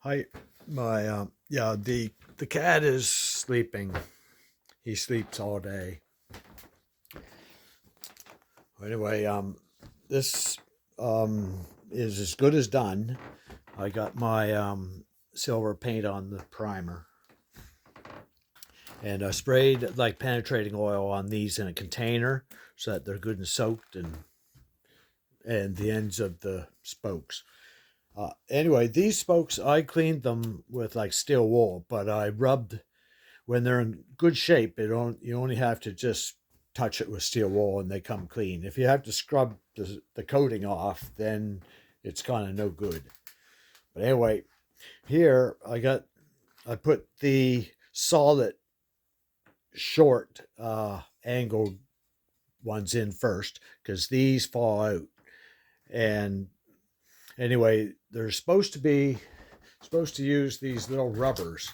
Hi, my yeah, the cat is sleeping. He sleeps all day. Anyway, this is as good as done. I got my silver paint on the primer, and I sprayed like penetrating oil on these in a container so that they're good and soaked, and the ends of the spokes. Anyway, these spokes I cleaned them with like steel wool, but I rubbed when they're in good shape. You only have to just touch it with steel wool and they come clean. If you have to scrub the coating off, then it's kind of no good. But anyway, here I put the solid short angled ones in first because these fall out. And anyway, they're supposed to use these little rubbers.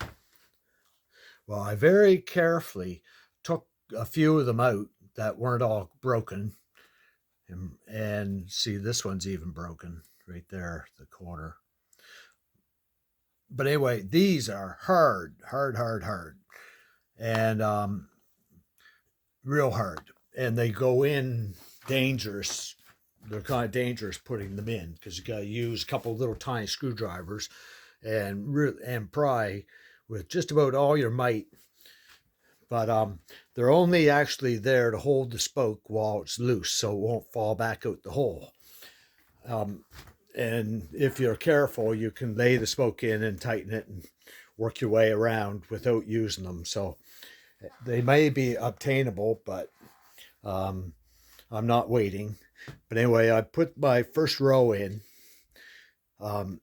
Well, I very carefully took a few of them out that weren't all broken. And see, this one's even broken right there, the corner. But anyway, these are hard, and real hard. And they go in dangerous. They're kind of dangerous putting them in because you got to use a couple little tiny screwdrivers and pry with just about all your might, but they're only actually there to hold the spoke while it's loose so it won't fall back out the hole. Um, and if you're careful, you can lay the spoke in and tighten it and work your way around without using them. So they may be obtainable, but um, I'm not waiting. But anyway, I put my first row in um,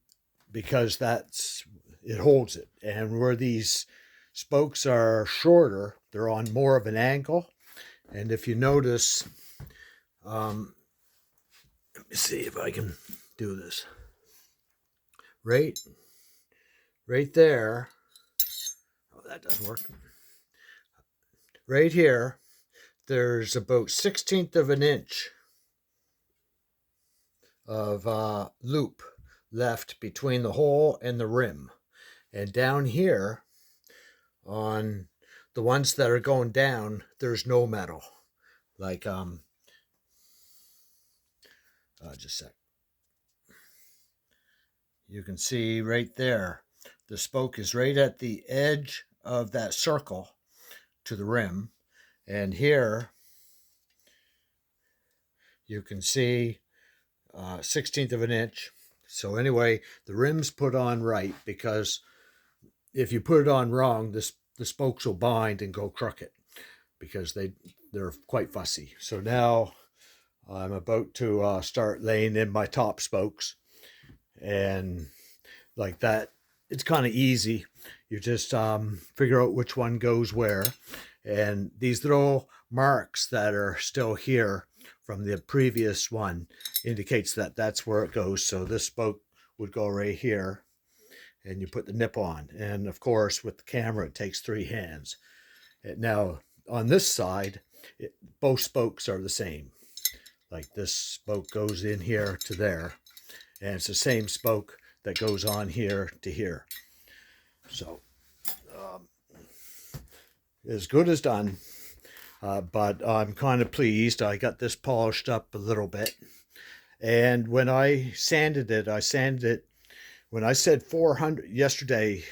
because it holds it. And where these spokes are shorter, they're on more of an angle. And if you notice, let me see if I can do this. Right, right there. Oh, that doesn't work. Right here, there's about 1/16 of an inch of loop left between the hole and the rim. And down here, on the ones that are going down, there's no metal. Like just a sec. You can see right there, the spoke is right at the edge of that circle to the rim. And here you can see 1/16 of an inch. So anyway, the rim's put on right because if you put it on wrong, the spokes will bind and go crooked because they're quite fussy. So now I'm about to start laying in my top spokes, and like that, it's kind of easy. You just figure out which one goes where, and these little marks that are still here from the previous one indicates that that's where it goes. So this spoke would go right here, and you put the nip on. And of course, with the camera, it takes 3 hands. Now, on this side, both spokes are the same. Like this spoke goes in here to there, and it's the same spoke that goes on here to here. So, um, as good as done. But I'm kind of pleased. I got this polished up a little bit. And when I sanded it, when I said 400 yesterday,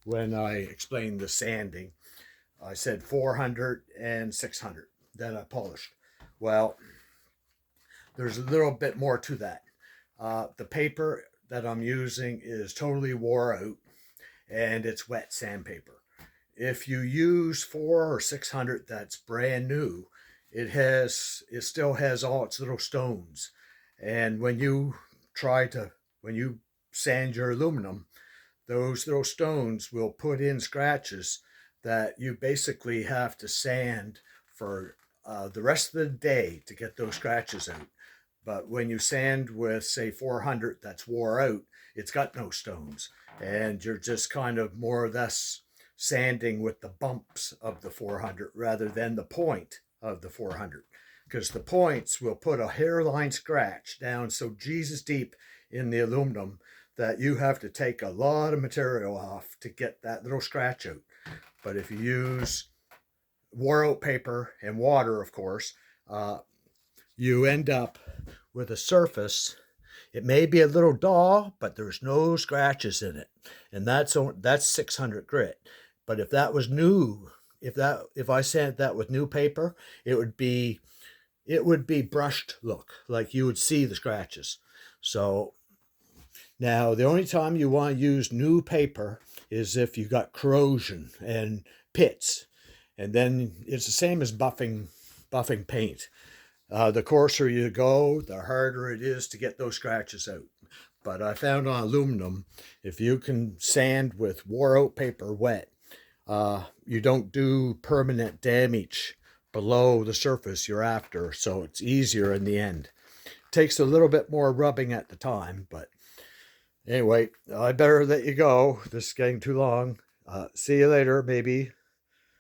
when I explained the sanding, I said 400 and 600. Then I polished. Well, there's a little bit more to that. The paper that I'm using is totally wore out and it's wet sandpaper. If you use 4 or 600 that's brand new, it still has all its little stones. And when you sand your aluminum, those little stones will put in scratches that you basically have to sand for the rest of the day to get those scratches out. But when you sand with, say, 400 that's wore out, it's got no stones. And you're just kind of more or less sanding with the bumps of the 400 rather than the point of the 400. Because the points will put a hairline scratch down so Jesus deep in the aluminum that you have to take a lot of material off to get that little scratch out. But if you use wore out paper and water, of course, you end up with a surface. It may be a little dull, but there's no scratches in it, and that's 600 grit. But if that was new, if I sanded that with new paper, it would be brushed look, like you would see the scratches. So now the only time you want to use new paper is if you got corrosion and pits, and then it's the same as buffing paint. The coarser you go, the harder it is to get those scratches out. But I found on aluminum, if you can sand with wore out paper wet, you don't do permanent damage below the surface you're after, so it's easier in the end. Takes a little bit more rubbing at the time, but anyway, I better let you go. This is getting too long. See you later, maybe.